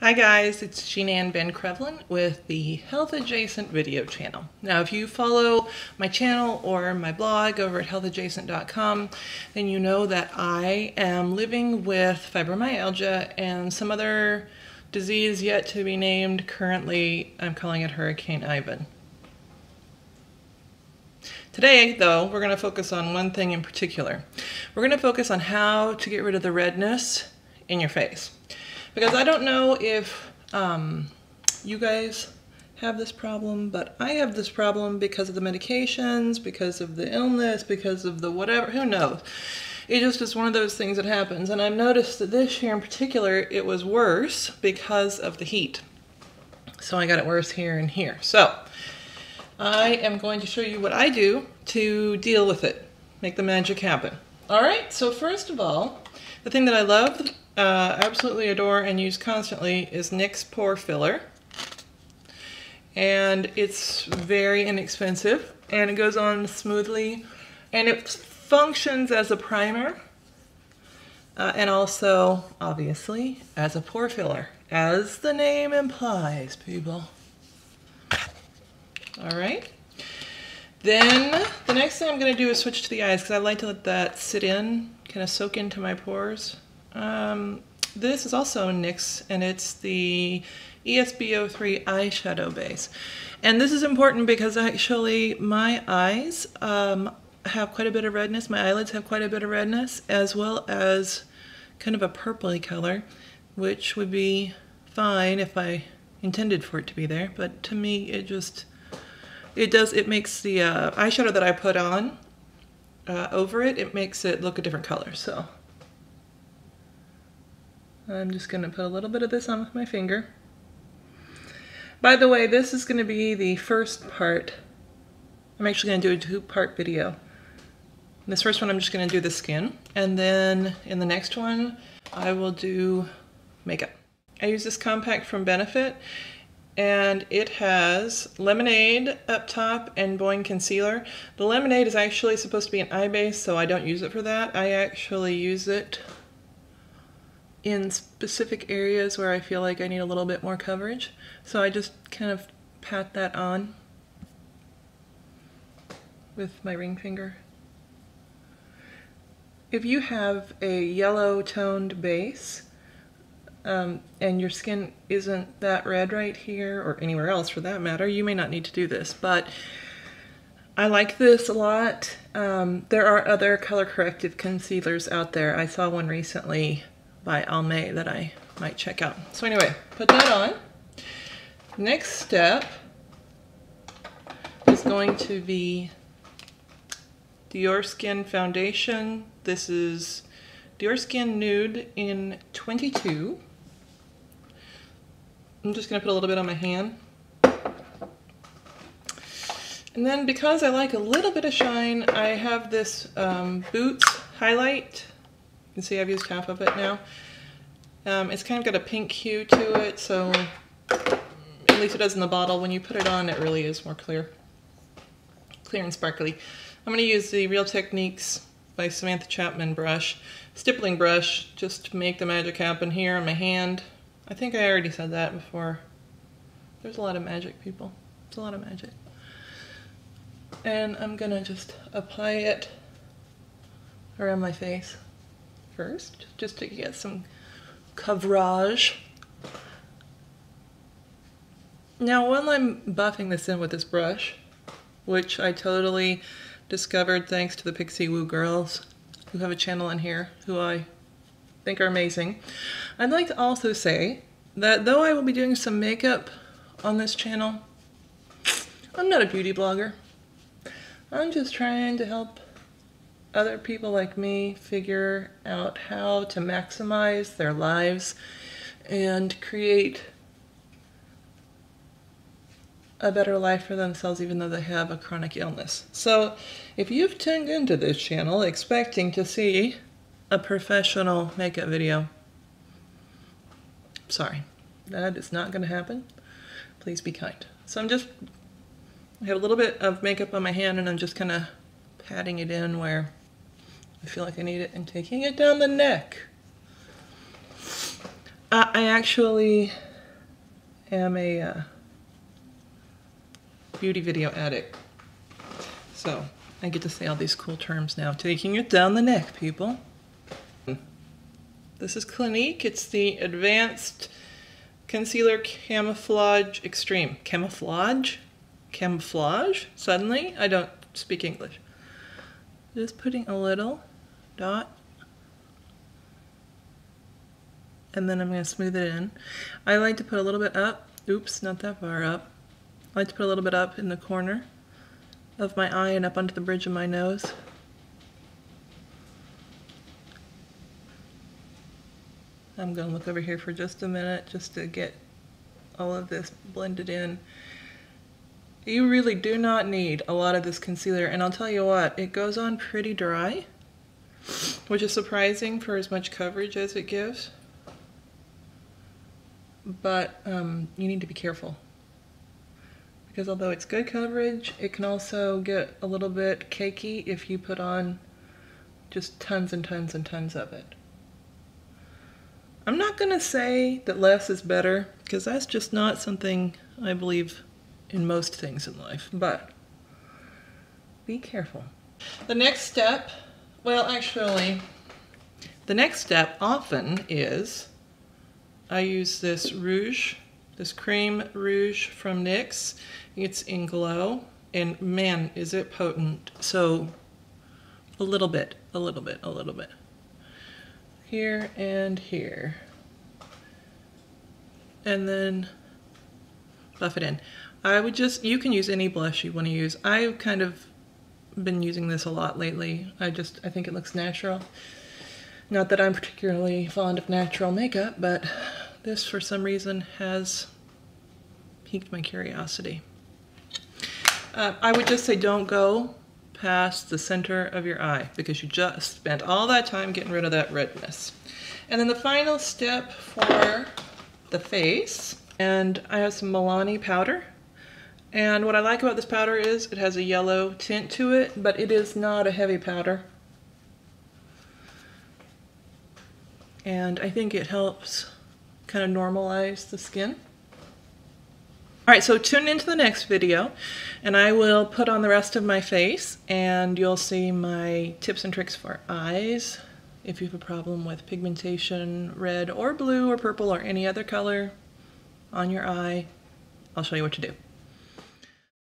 Hi guys, it's Jeananne Ben Krevlin with the Health Adjacent video channel. Now if you follow my channel or my blog over at healthadjacent.com, then you know that I am living with fibromyalgia and some other disease yet to be named. Currently I'm calling it Hurricane Ivan. Today, though, we're going to focus on one thing in particular. We're going to focus on how to get rid of the redness in your face. Because I don't know if you guys have this problem, but I have this problem because of the medications, because of the illness, because of the whatever, who knows. It just is one of those things that happens. And I've noticed that this year in particular, it was worse because of the heat. So I got it worse here and here. So I am going to show you what I do to deal with it, make the magic happen. All right, so first of all, the thing that I love, absolutely adore and use constantly is NYX Pore Filler. And it's very inexpensive and it goes on smoothly and it functions as a primer and also, obviously, as a pore filler, as the name implies, people. All right. Then the next thing I'm going to do is switch to the eyes because I like to let that sit in, kind of soak into my pores. This is also NYX and it's the ESB03 eyeshadow base. And this is important because actually my eyes have quite a bit of redness. My eyelids have quite a bit of redness as well as kind of a purpley color, which would be fine if I intended for it to be there. But to me, it makes the eyeshadow that I put on over it, it makes it look a different color. So I'm just going to put a little bit of this on with my finger. By the way, this is going to be the first part. I'm actually going to do a two-part video. In this first one, I'm just going to do the skin, and then in the next one, I will do makeup. I use this compact from Benefit, and it has lemonade up top and Boi-ing concealer. The lemonade is actually supposed to be an eye base, so I don't use it for that. I actually use it in specific areas where I feel like I need a little bit more coverage. So I just kind of pat that on with my ring finger. If you have a yellow toned base, and your skin isn't that red right here, or anywhere else for that matter, you may not need to do this, but I like this a lot. There are other color corrective concealers out there. I saw one recently by Almay that I might check out. So anyway, put that on. Next step is going to be Diorskin foundation. This is Diorskin Nude in 22. I'm just going to put a little bit on my hand. And then because I like a little bit of shine, I have this Boots highlight. You can see I've used half of it now. It's kind of got a pink hue to it, so at least it does in the bottle. When you put it on, it really is more clear and sparkly. I'm going to use the Real Techniques by Samantha Chapman brush, stippling brush, just to make the magic happen here on my hand. I think I already said that before. There's a lot of magic, people. It's a lot of magic. And I'm going to just apply it around my face first, just to get some coverage. Now, while I'm buffing this in with this brush, which I totally discovered thanks to the Pixie Woo girls who have a channel in here who I think are amazing, I'd like to also say that though I will be doing some makeup on this channel, I'm not a beauty blogger. I'm just trying to help other people like me figure out how to maximize their lives and create a better life for themselves even though they have a chronic illness. So if you've tuned into this channel expecting to see a professional makeup video, sorry, that is not going to happen. Please be kind. So I have a little bit of makeup on my hand and I'm just kind of patting it in where I feel like I need it and taking it down the neck. I actually am a beauty video addict. So I get to say all these cool terms now. Taking it down the neck, people. This is Clinique. It's the Advanced Concealer Camouflage Extreme. Camouflage? Camouflage? Suddenly? I don't speak English. Just putting a little dot. And then I'm going to smooth it in. I like to put a little bit up. Oops, not that far up. I like to put a little bit up in the corner of my eye and up onto the bridge of my nose. I'm going to look over here for just a minute just to get all of this blended in. You really do not need a lot of this concealer, and I'll tell you what, it goes on pretty dry, which is surprising for as much coverage as it gives. But you need to be careful, because although it's good coverage, it can also get a little bit cakey if you put on just tons and tons and tons of it. I'm not going to say that less is better, because that's just not something I believe in most things in life, but be careful. The next step, well actually, the next step often is I use this rouge, this cream rouge from NYX. It's in Glow, and man, is it potent. So a little bit. Here and here. And then buff it in. I would just, you can use any blush you want to use. I've kind of been using this a lot lately. I think it looks natural. Not that I'm particularly fond of natural makeup, but this for some reason has piqued my curiosity. I would just say don't go past the center of your eye, because you just spent all that time getting rid of that redness. And then the final step for the face, and I have some Milani powder. And what I like about this powder is it has a yellow tint to it, but it is not a heavy powder. And I think it helps kind of normalize the skin. Alright, so tune into the next video, and I will put on the rest of my face, and you'll see my tips and tricks for eyes. If you have a problem with pigmentation, red or blue or purple or any other color on your eye, I'll show you what to do.